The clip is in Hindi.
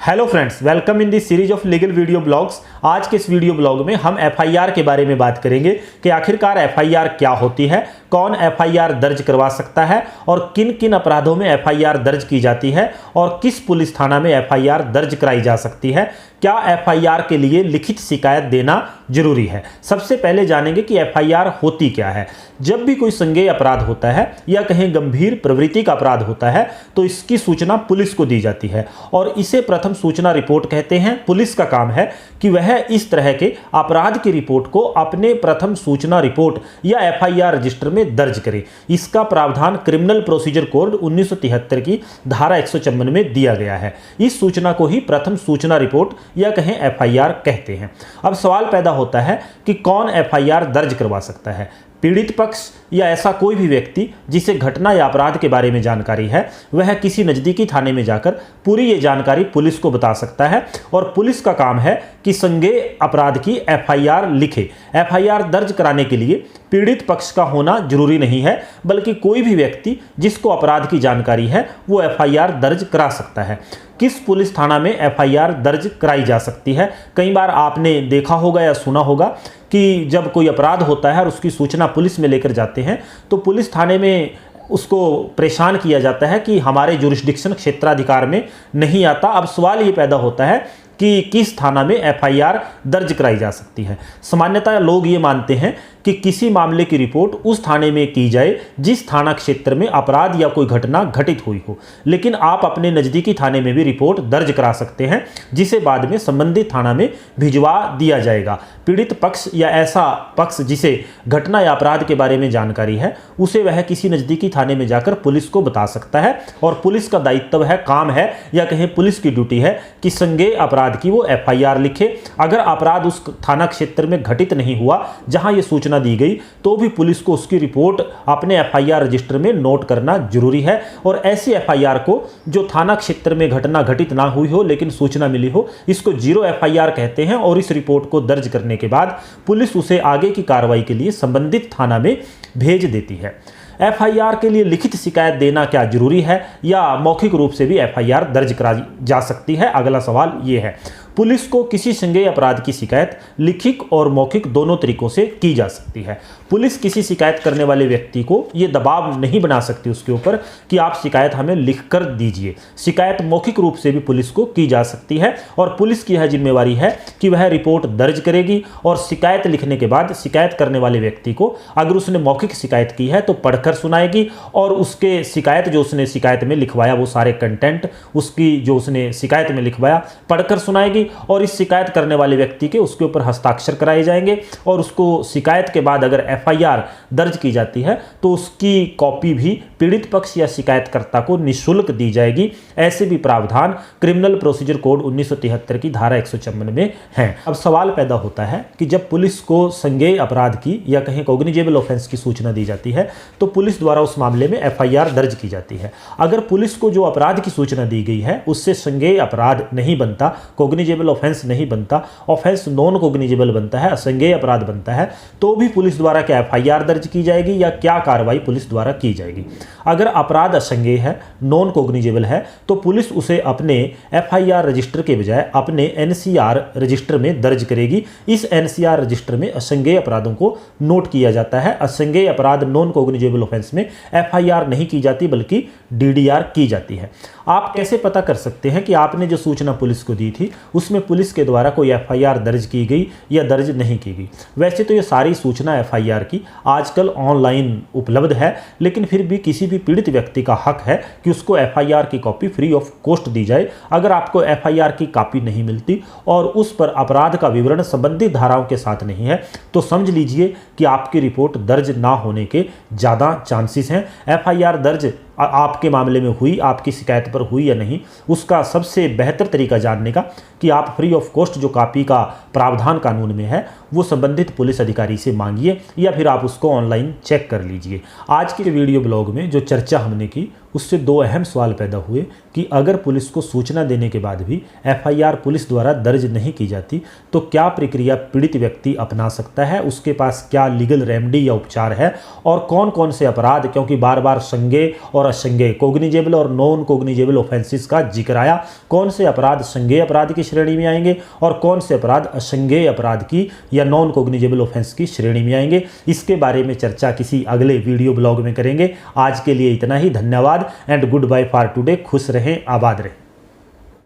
Hello friends, welcome in this series of legal video blogs. आज के इस वीडियो ब्लॉग में हम एफआईआर के बारे में बात करेंगे कि आखिरकार एफआईआर क्या होती है, कौन एफआईआर दर्ज करवा सकता है और किन किन अपराधों में एफआईआर दर्ज की जाती है और किस पुलिस थाना में एफआईआर दर्ज कराई जा सकती है। क्या एफआईआर के लिए लिखित शिकायत देना जरूरी है। सबसे पहले जानेंगे कि एफआईआर होती क्या है। जब भी कोई संज्ञेय अपराध होता है या कहीं गंभीर प्रवृत्ति का अपराध होता है तो इसकी सूचना पुलिस को दी जाती है और इसे प्रथम सूचना रिपोर्ट कहते हैं। पुलिस का काम है कि वह इस तरह के अपराध की रिपोर्ट को अपने प्रथम सूचना रिपोर्ट या एफआईआर रजिस्टर में दर्ज करे। इसका प्रावधान क्रिमिनल प्रोसीजर कोड 1973 की धारा 154 में दिया गया है। इस सूचना को ही प्रथम सूचना रिपोर्ट या कहें एफआईआर कहते हैं। अब सवाल पैदा होता है कि कौन एफआईआर दर्ज करवा सकता है। पीड़ित पक्ष या ऐसा कोई भी व्यक्ति जिसे घटना या अपराध के बारे में जानकारी है वह किसी नज़दीकी थाने में जाकर पूरी ये जानकारी पुलिस को बता सकता है और पुलिस का काम है कि संज्ञेय अपराध की एफआईआर लिखे। एफआईआर दर्ज कराने के लिए पीड़ित पक्ष का होना जरूरी नहीं है, बल्कि कोई भी व्यक्ति जिसको अपराध की जानकारी है वो एफआईआर दर्ज करा सकता है। किस पुलिस थाना में एफआईआर दर्ज कराई जा सकती है। कई बार आपने देखा होगा या सुना होगा कि जब कोई अपराध होता है और उसकी सूचना पुलिस में लेकर जाते हैं तो पुलिस थाने में उसको परेशान किया जाता है कि हमारे जुरिस्डिक्शन क्षेत्राधिकार में नहीं आता। अब सवाल ये पैदा होता है कि किस थाना में एफआईआर दर्ज कराई जा सकती है। सामान्यतः लोग ये मानते हैं कि किसी मामले की रिपोर्ट उस थाने में की जाए जिस थाना क्षेत्र में अपराध या कोई घटना घटित हुई हो, लेकिन आप अपने नज़दीकी थाने में भी रिपोर्ट दर्ज करा सकते हैं जिसे बाद में संबंधित थाना में भिजवा दिया जाएगा। पीड़ित पक्ष या ऐसा पक्ष जिसे घटना या अपराध के बारे में जानकारी है उसे वह किसी नज़दीकी थाने में जाकर पुलिस को बता सकता है और पुलिस का दायित्व है, काम है या कहें पुलिस की ड्यूटी है कि संज्ञेय अपराध की वो एफआईआर लिखे। अगर अपराध उस थाना क्षेत्र में घटित नहीं हुआ जहां ये सूचना दी गई तो भी पुलिस को उसकी रिपोर्ट अपने एफआईआर रजिस्टर में नोट करना जरूरी है। और ऐसी एफआईआर को जो थाना क्षेत्र में घटना घटित ना हुई हो लेकिन सूचना मिली हो, इसको जीरो एफआईआर कहते हैं। और इस रिपोर्ट को दर्ज करने के बाद पुलिस उसे आगे की कार्रवाई के लिए संबंधित थाना में भेज देती है। एफआईआर के लिए लिखित शिकायत देना क्या जरूरी है या मौखिक रूप से भी एफआईआर दर्ज कराई जा सकती है। अगला सवाल यह है, पुलिस को किसी संज्ञेय अपराध की शिकायत लिखित और मौखिक दोनों तरीकों से की जा सकती है। पुलिस किसी शिकायत करने वाले व्यक्ति को यह दबाव नहीं बना सकती उसके ऊपर कि आप शिकायत हमें लिखकर दीजिए। शिकायत मौखिक रूप से भी पुलिस को की जा सकती है और पुलिस की यह जिम्मेवारी है कि वह रिपोर्ट दर्ज करेगी और शिकायत लिखने के बाद शिकायत करने वाले व्यक्ति को अगर उसने मौखिक शिकायत की है तो पढ़कर सुनाएगी और उसके शिकायत जो उसने शिकायत में लिखवाया वो सारे कंटेंट उसकी जो उसने शिकायत में लिखवाया पढ़कर सुनाएगी और इस शिकायत करने वाले व्यक्ति के उसके ऊपर हस्ताक्षर कराए जाएंगे और उसको शिकायत के बाद अगर एफआईआर दर्ज की जाती है तो उसकी कॉपी भी पीड़ित पक्ष या शिकायतकर्ता को निःशुल्क दी जाएगी। ऐसे भी प्रावधान क्रिमिनल प्रोसीजर कोड 1973 की धारा 154 में है। अब सवाल पैदा होता है कि जब पुलिस को संज्ञेय अपराध की या कहीं कॉग्निजेबल ऑफेंस की सूचना दी जाती है तो पुलिस द्वारा उस मामले में एफआईआर दर्ज की जाती है। अगर पुलिस को जो अपराध की सूचना दी गई है उससे संज्ञेय अपराध नहीं बनता, कॉग्निजेबल ऑफेंस नहीं बनता, ऑफेंस नॉन कॉग्निजेबल बनता है, असंज्ञेय अपराध बनता है, तो भी पुलिस द्वारा क्या एफआईआर दर्ज की जाएगी या क्या कार्रवाई पुलिस द्वारा की जाएगी। अगर अपराध असंज्ञेय है, नॉन कॉग्निजेबल है, तो पुलिस उसे अपने एफआईआर रजिस्टर के बजाय अपने एनसीआर रजिस्टर में दर्ज करेगी। इस एनसीआर रजिस्टर में असंज्ञेय अपराधों को नोट किया जाता है। असंज्ञेय अपराध नॉन कॉग्निजेबल ऑफेंस में एफआईआर नहीं की जाती बल्कि डीडीआर की जाती है। आप कैसे पता कर सकते हैं कि आपने जो सूचना पुलिस को दी थी उसमें पुलिस के द्वारा कोई एफआईआर दर्ज की गई या दर्ज नहीं की गई। वैसे तो ये सारी सूचना एफआईआर की आजकल ऑनलाइन उपलब्ध है, लेकिन फिर भी किसी भी पीड़ित व्यक्ति का हक है कि उसको एफआईआर की कॉपी फ्री ऑफ कॉस्ट दी जाए। अगर आपको एफआईआर की कॉपी नहीं मिलती और उस पर अपराध का विवरण संबंधित धाराओं के साथ नहीं है तो समझ लीजिए कि आपकी रिपोर्ट दर्ज ना होने के ज़्यादा चांसेस हैं। एफआईआर दर्ज आपके मामले में हुई, आपकी शिकायत पर हुई या नहीं, उसका सबसे बेहतर तरीका जानने का कि आप फ्री ऑफ कॉस्ट जो कॉपी का प्रावधान कानून में है वो संबंधित पुलिस अधिकारी से मांगिए या फिर आप उसको ऑनलाइन चेक कर लीजिए। आज के वीडियो ब्लॉग में जो चर्चा हमने की उससे दो अहम सवाल पैदा हुए कि अगर पुलिस को सूचना देने के बाद भी एफआईआर पुलिस द्वारा दर्ज नहीं की जाती तो क्या प्रक्रिया पीड़ित व्यक्ति अपना सकता है, उसके पास क्या लीगल रेमेडी या उपचार है, और कौन कौन से अपराध, क्योंकि बार बार संज्ञेय और असंज्ञेय कोग्निजेबल और नॉन कोग्निजेबल ऑफेंसेस का जिक्र आया, कौन से अपराध संज्ञेय अपराध की श्रेणी में आएंगे और कौन से अपराध असंज्ञेय अपराध की या नॉन कोग्निजेबल ऑफेंस की श्रेणी में आएंगे, इसके बारे में चर्चा किसी अगले वीडियो ब्लॉग में करेंगे। आज के लिए इतना ही। धन्यवाद and good bye for today. खुश रहें, आबाद रहें।